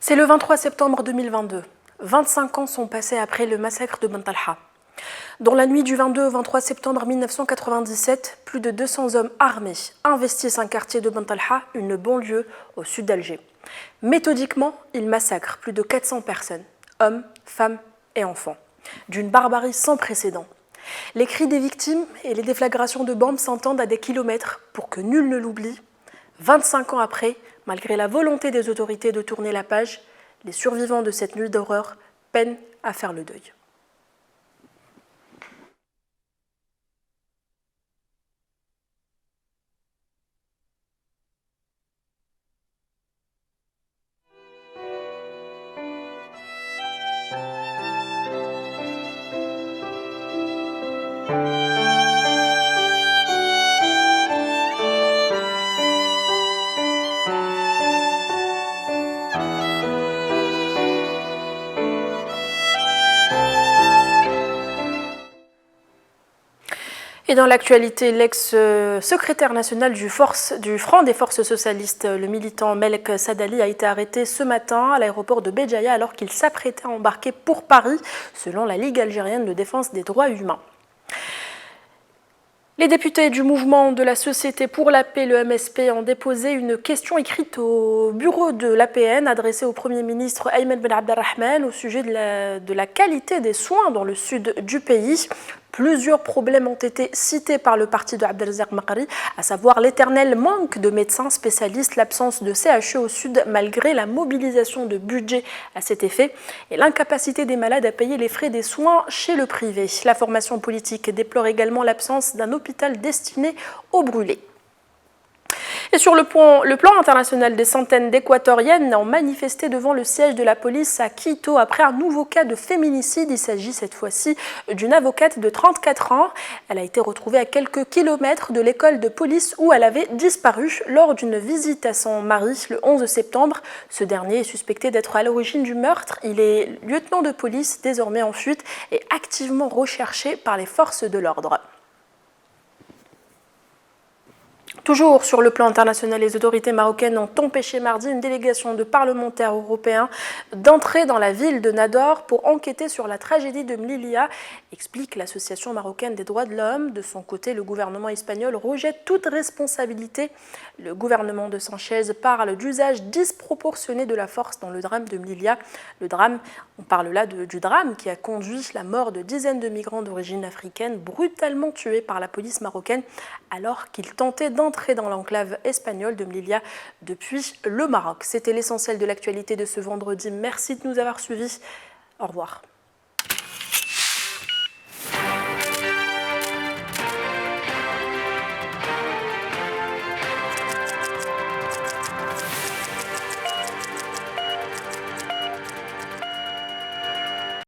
C'est le 23 septembre 2022. 25 ans sont passés après le massacre de Bentalha. Dans la nuit du 22 au 23 septembre 1997, plus de 200 hommes armés investissent un quartier de Bentalha, une banlieue au sud d'Alger. Méthodiquement, ils massacrent plus de 400 personnes, hommes, femmes et enfants, d'une barbarie sans précédent. Les cris des victimes et les déflagrations de bombes s'entendent à des kilomètres pour que nul ne l'oublie. 25 ans après, malgré la volonté des autorités de tourner la page, les survivants de cette nuit d'horreur peinent à faire le deuil. Et dans l'actualité, l'ex-secrétaire national du Front des Forces Socialistes, le militant Melek Sadali, a été arrêté ce matin à l'aéroport de Béjaïa alors qu'il s'apprêtait à embarquer pour Paris, selon la Ligue algérienne de défense des droits humains. Les députés du mouvement de la Société pour la paix, le MSP, ont déposé une question écrite au bureau de l'APN adressée au Premier ministre Ayman Ben Abdelrahman au sujet de la qualité des soins dans le sud du pays. Plusieurs problèmes ont été cités par le parti de Abdelrazak Makari, à savoir l'éternel manque de médecins spécialistes, l'absence de CHE au sud malgré la mobilisation de budget à cet effet et l'incapacité des malades à payer les frais des soins chez le privé. La formation politique déplore également l'absence d'un hôpital destiné aux brûlés. Et sur le plan international, des centaines d'équatoriennes ont manifesté devant le siège de la police à Quito après un nouveau cas de féminicide. Il s'agit cette fois-ci d'une avocate de 34 ans. Elle a été retrouvée à quelques kilomètres de l'école de police où elle avait disparu lors d'une visite à son mari le 11 septembre. Ce dernier est suspecté d'être à l'origine du meurtre. Il est lieutenant de police, désormais en fuite, et activement recherché par les forces de l'ordre. Toujours sur le plan international, les autorités marocaines ont empêché mardi une délégation de parlementaires européens d'entrer dans la ville de Nador pour enquêter sur la tragédie de Melilla, explique l'Association marocaine des droits de l'homme. De son côté, le gouvernement espagnol rejette toute responsabilité. Le gouvernement de Sanchez parle d'usage disproportionné de la force dans le drame de Melilla. On parle là du drame qui a conduit la mort de dizaines de migrants d'origine africaine brutalement tués par la police marocaine alors qu'ils tentaient d'entrer dans l'enclave espagnole de Melilla depuis le Maroc. C'était l'essentiel de l'actualité de ce vendredi. Merci de nous avoir suivis. Au revoir.